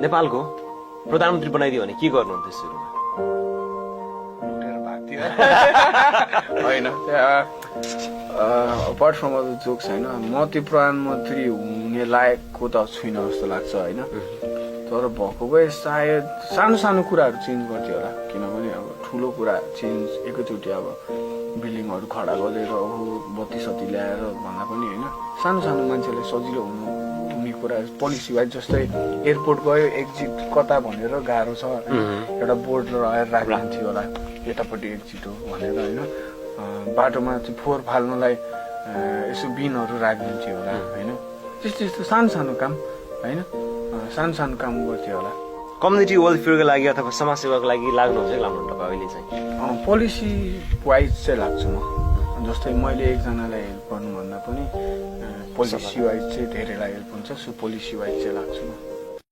नेपालको प्रधानमन्त्री बनाइदियो भने के गर्नुहुन्थ्यो सुरुमा? होइन अपार्ट फ्रम अदर जोक्स होइन, म त्यो प्रधानमन्त्री हुने लायकको त छुइनँ जस्तो लाग्छ होइन। तर भएको भए सायद सानो सानो कुराहरू चेन्ज गर्थ्यो होला, किनभने अब ठुलो कुरा चेन्ज एकैचोटि अब बिल्डिङहरू खडा गरेर अब बत्ती सत्ती ल्याएर भन्दा पनि होइन, सानो सानो मान्छेलाई सजिलो हुने कुरा पोलिसी वाइज, जस्तै एयरपोर्ट गयो एक्जिट कता भनेर गाह्रो छ, एउटा बोर्ड लगाएर राखिदिन्थ्यो होला यतापट्टि एक्जिट हो भनेर होइन। बाटोमा चाहिँ फोहोर फाल्नुलाई यसो बिनहरू राखिदिन्थ्यो होला होइन। त्यस्तो त्यस्तो सानो सानो काम होइन, सानो सानो काम गर्थ्यो होला। कम्युनिटी वेलफेयरको लागि अथवा समाजसेवाको लागि लाग्नुहुन्छ कि लाग्नु तपाईँ अहिले चाहिँ? पोलिसी वाइज चाहिँ लाग्छु म। जस्तै मैले एकजनालाई हेल्प गर्नुभन्दा पनि पोलिसी वाइज चाहिँ धेरैलाई हेल्प हुन्छ, सो पोलिसी वाइज चाहिँ लाग्छु म।